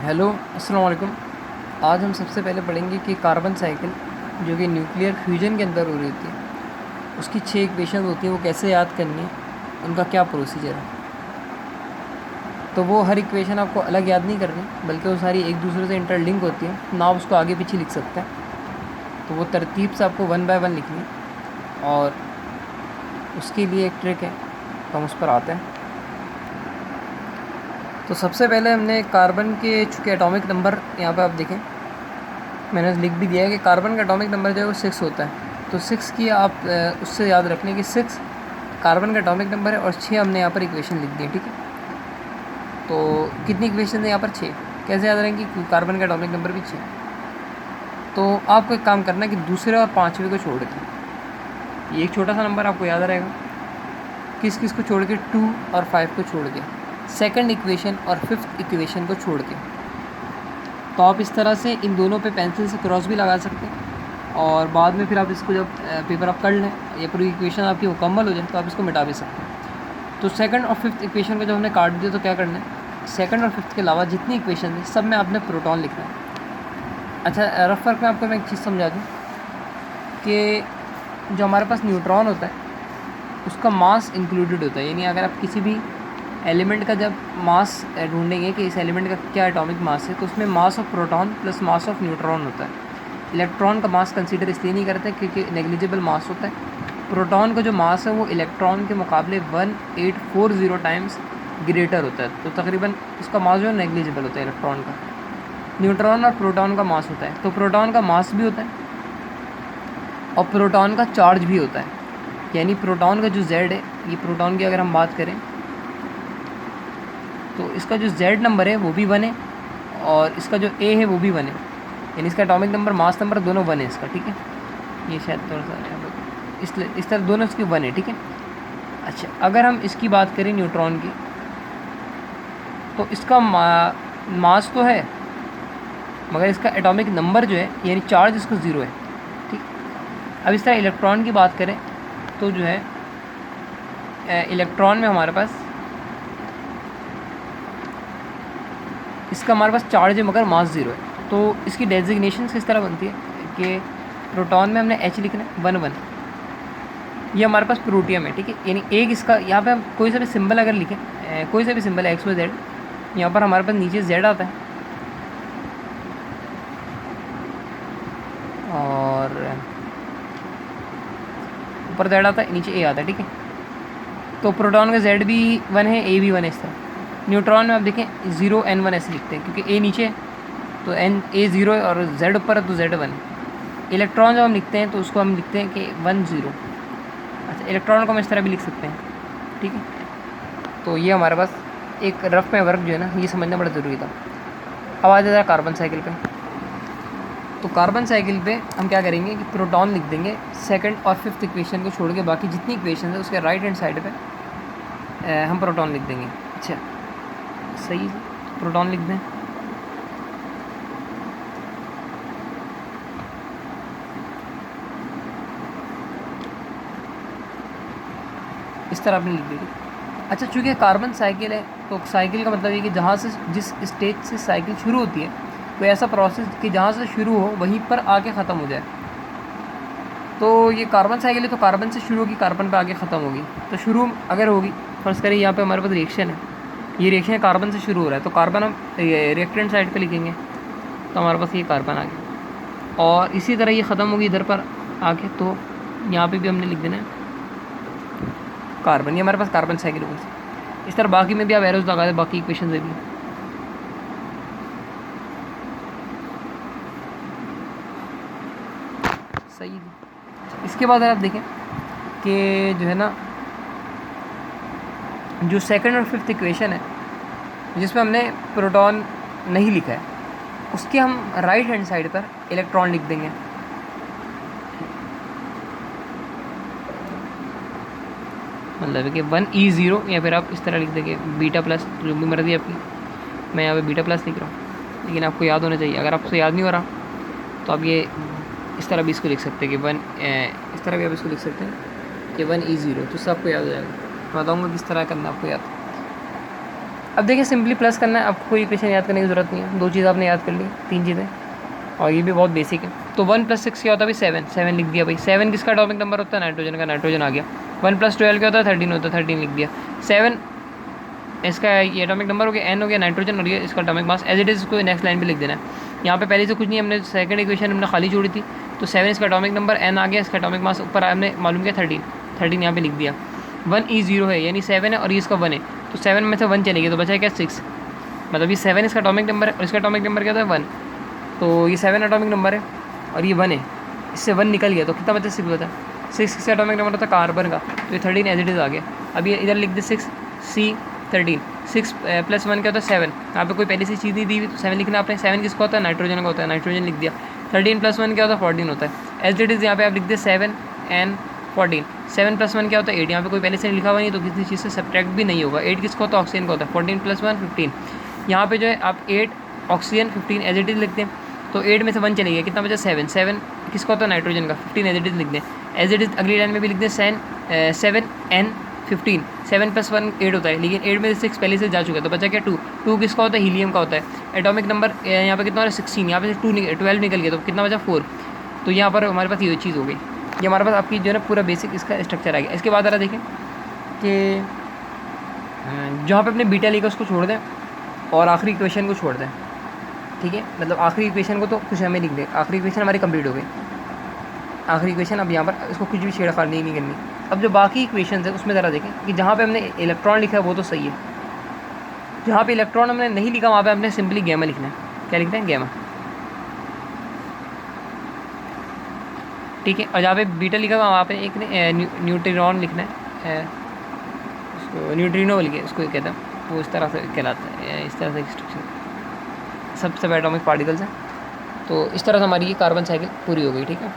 Hello, अस्सलाम वालेकुम। आज हम सबसे पहले पढ़ेंगे कि कार्बन साइकिल जो कि न्यूक्लियर फ्यूजन के अंदर हो रही होती है, उसकी 6 इक्वेशन होती हैं, वो कैसे याद करनी है, उनका क्या प्रोसीजर है। तो वो हर इक्वेशन आपको अलग याद नहीं करनी, बल्कि वो सारी एक दूसरे से इंटरलिंक होती है ना, आप उसको आगे पीछे लिख सकते हैं। तो वो तरतीब से आपको 1 बाय 1 लिखनी है, और उसके लिए एक ट्रिक है, तो हम उस पर आते हैं। तो सबसे पहले हमने कार्बन के चूँकि एटॉमिक नंबर यहाँ पे आप देखें, मैंने लिख भी दिया है कि कार्बन का एटॉमिक नंबर जो है वो 6 होता है। तो 6 की आप उससे याद रखने कि 6 कार्बन का एटॉमिक नंबर है, और 6 हमने यहाँ पर इक्वेशन लिख दी है, ठीक है। तो कितनी इक्वेशन है यहाँ पर? 6। कैसे याद रहेंगी? कि कार्बन का एटॉमिक नंबर भी 6। तो आपको एक काम करना है कि दूसरे और पाँचवें को छोड़ के, ये एक छोटा सा नंबर आपको याद रहेगा, किस किस को छोड़ के, 2 और 5 को छोड़ के, सेकंड इक्वेशन और फिफ्थ इक्वेशन को छोड़ के। तो आप इस तरह से इन दोनों पे पेंसिल से क्रॉस भी लगा सकते हैं, और बाद में फिर आप इसको जब पेपर आप कर लें, ये पूरी इक्वेशन आपकी मुकम्मल हो जाए, तो आप इसको मिटा भी सकते हैं। तो सेकंड और फिफ्थ इक्वेशन को जब हमने काट दिया, तो क्या करना है, सेकंड और फिफ्थ के अलावा जितनी इक्वेशन है सब में आपने प्रोटॉन लिखना है। अच्छा, रफ वर्क में आपको मैं एक चीज़ समझा दूँ कि जो हमारे पास न्यूट्रॉन होता है उसका मास इंक्लूडेड होता है, यानी अगर आप किसी भी एलिमेंट का जब मास ढूंढेंगे कि इस एलिमेंट का क्या एटॉमिक मास है, तो उसमें mass of proton plus mass of neutron होता है। इलेक्ट्रॉन का मास कंसीडर इसलिए नहीं करते क्योंकि नेग्लिजिबल मास होता है। प्रोटॉन का जो मास है वो इलेक्ट्रॉन के मुकाबले 1840 टाइम्स ग्रेटर होता है, तो तकरीबन उसका मास जो है नेग्लिजिबल होता है इलेक्ट्रॉन का। न्यूट्रॉन और प्रोटॉन का मास होता है, तो प्रोटॉन का मास भी होता है और प्रोटॉन का चार्ज भी होता है। यानी प्रोटॉन का जो जेड है, ये प्रोटॉन की अगर हम बात करें तो इसका जो जेड नंबर है वो भी 1 है, और इसका जो ए है वो भी 1 है, यानी इसका एटॉमिक नंबर मास नंबर दोनों 1 है इसका, ठीक है। ये शायद थोड़ा सा इस तरह दोनों इसकी 1 है, ठीक है। अच्छा, अगर हम इसकी बात करें न्यूट्रॉन की, तो इसका मास तो है, मगर इसका एटॉमिक नंबर जो है यानी चार्ज इसका 0 है, ठीक। अब इस तरह इलेक्ट्रॉन की बात करें तो जो है इलेक्ट्रॉन में हमारे पास इसका हमारे पास चार्ज है मगर मास 0 है। तो इसकी डेजिग्नेशन किस तरह बनती है कि प्रोटॉन में हमने H लिखना है 1 1, ये हमारे पास प्रोटियम है, ठीक है। यानी एक इसका यहाँ पे हम कोई सा भी सिंबल अगर लिखें, कोई सा भी सिंबल है XYZ, यहाँ पर हमारे पास नीचे Z आता है और ऊपर Z आता है, नीचे A आता है, ठीक है। तो प्रोटॉन का Z भी 1 है, A भी 1 है इस तरह। न्यूट्रॉन में आप देखें 0 N 1 ऐसे लिखते हैं क्योंकि A नीचे है तो A 0 है और Z ऊपर है तो Z 1 है। इलेक्ट्रॉन जब हम लिखते हैं तो उसको हम लिखते हैं कि 1 0। अच्छा, इलेक्ट्रॉन को हम इस तरह भी लिख सकते हैं, ठीक है। तो ये हमारे पास एक रफ में वर्क जो है ना, ये समझना बड़ा ज़रूरी था। अब आ जाए कार्बन साइकिल पे। तो कार्बन साइकिल पे हम क्या करेंगे कि प्रोटॉन लिख देंगे सेकंड और फिफ्थ इक्वेशन को छोड़ के, बाकी जितनी इक्वेशन है उसके राइट हैंड साइड पे हम प्रोटॉन लिख देंगे। अच्छा, सही, प्रोटॉन लिख दें। इस तरह आपने लिख दी। अच्छा, चूँकि कार्बन साइकिल है तो साइकिल का मतलब ये कि जहाँ से जिस स्टेज से साइकिल शुरू होती है, कोई ऐसा प्रोसेस कि जहाँ से शुरू हो वहीं पर आके ख़त्म हो जाए। तो ये कार्बन साइकिल है, तो कार्बन से शुरू होगी, कार्बन पर आके ख़त्म होगी। तो शुरू अगर होगी, फर्स्ट करें यहाँ पे हमारे पास रिएक्शन है, ये रिएक्शन कार्बन से शुरू हो रहा है, तो कार्बन हम रिएक्टेंट साइड पे लिखेंगे, तो हमारे पास ये कार्बन आ गया। और इसी तरह ये ख़त्म होगी इधर पर आके, तो यहाँ पे भी हमने लिख देना है कार्बन। ये हमारे पास कार्बन साइकिल होगी। इस तरह बाकी में भी आप एरोज लगा दें, बाकी इक्वेशन में भी। सही है। इसके बाद आप देखें कि जो है ना, जो सेकंड और फिफ्थ इक्वेशन है जिसमें हमने प्रोटॉन नहीं लिखा है, उसके हम राइट हैंड साइड पर इलेक्ट्रॉन लिख देंगे। मतलब कि 1E0, या फिर आप इस तरह लिख देंगे बीटा प्लस, जो भी मर्जी आपकी। मैं यहाँ पे बीटा प्लस लिख रहा हूँ, लेकिन आपको याद होना चाहिए। अगर आपसे याद नहीं हो रहा तो आप ये इस तरह भी इसको लिख सकते हैं कि इस तरह भी आप इसको लिख सकते हैं कि 1E0, तो इससे आपको याद हो जाएगा। मैं बताऊँगा किस तरह करना आपको याद। अब देखिए सिंपली प्लस करना है, आपको कोई इक्वेशन याद करने की ज़रूरत नहीं है, 2 चीज़ आपने याद कर ली, 3 चीज़ें, और ये भी बहुत बेसिक है। तो 1 + 6 क्या होता है भाई 7, 7 लिख दिया भाई। 7 किसका एटॉमिक नंबर होता है? नाइट्रोजन का, नाइट्रोजन आ गया। 1 + 12 क्या होता है? 13 होता है, 13 लिख दिया। 7 इसका ये एटॉमिक नंबर हो गया, n हो गया नाइट्रोजन, और ये इसका atomic mass as it is इसको नेक्स्ट लाइन पे लिख देना है। यहाँ पे पहले से कुछ नहीं, हमने सेकंड इक्वेशन हमने खाली छोड़ी थी, तो 7 इसका एटॉमिक नंबर, n आ गया, इसका एटॉमिक मास ऊपर हमने मालूम किया 13, 13 यहाँ पे लिख दिया। 1 E 0 है, यानी 7 है और ये इसका 1 है, तो 7 में से 1 चलेगी तो बचा क्या 6, मतलब ये 7 इसका एटॉमिक नंबर है और इसका एटॉमिक नंबर क्या होता है 1, तो ये 7 एटॉमिक नंबर है और ये 1 है, इससे 1 निकल गया तो कितना बचा 6 बचा। 6 किसका एटॉमिक नंबर होता है? कार्बन का, तो ये 13 एज इट इज़ आ गया। अब ये इधर लिख दे 6 C 13, 6 + 1 क्या होता है 7, यहाँ पे कोई पहले से चीज़ नहीं दी हुई तो 7 लिखना आपने। 7 किसका होता है? नाइट्रोजन का होता है, नाइट्रोजन लिख दिया। 13 + 1 क्या होता है? 14 होता है, एज इट इज़ यहाँ पे आप लिख दे 7 and 14। 7 + 1 क्या होता है? 8, यहाँ पे कोई पहले से लिखा हुआ नहीं तो किसी चीज़ से सब्ट्रैक्ट भी नहीं होगा। 8 किसका होता है? ऑक्सीजन का होता है। 14 + 1 15, यहाँ पे जो है आप 8 ऑक्सीजन 15 एज इट इज़ लिखते हैं, तो 8 में से 1 चले गया, कितना बचा 7, 7 किसका होता है? नाइट्रोजन का। 15 एज इट इज़ लिख दें, एज इट इज़ अगली लाइन में भी लिख दें 7 N 15। 7 + 1 8 होता है, लेकिन 8 में से 6 पहले से जा चुका है तो बचा क्या 2। 2 किसका होता है? हीलियम का होता है। एटॉमिक नंबर यहाँ पे कितना हो रहा है 16, यहाँ पे से 12 निकल गया तो कितना बचा 4। तो यहाँ पर हमारे पास ये चीज़ हो गई, ये हमारे पास आपकी जो है ना पूरा बेसिक इसका स्ट्रक्चर आ गया। इसके बाद ज़रा देखें कि जहाँ पे अपने बीटा लिखा उसको छोड़ दें और आखिरी इक्वेशन को छोड़ दें, ठीक है, मतलब आखिरी इक्वेशन को तो कुछ हमें लिख दें। आखिरी इक्वेशन हमारी कंप्लीट हो गई, आखिरी इक्वेशन अब यहाँ पर इसको कुछ भी छेड़खानी नहीं करनी। अब जो बाकी इक्वेशन है उसमें ज़रा देखें कि जहाँ पे हमने इलेक्ट्रॉन लिखा है वो तो सही है, जहाँ पे इलेक्ट्रॉन हमने नहीं लिखा वहाँ पे हमने सिंपली गैमा लिखना है। क्या लिखना है? गैमा, ठीक है। और जहाँ पे बीटा लिखा हुआ वहाँ पे एक न्यूट्रॉन लिखना है, उसको न्यूट्रिनो बोल के उसको कहते हैं, वो इस तरह से कहलाता है, इस तरह से स्ट्रक्चर सब एटॉमिक पार्टिकल्स हैं। तो इस तरह से हमारी ये कार्बन साइकिल पूरी हो गई, ठीक है।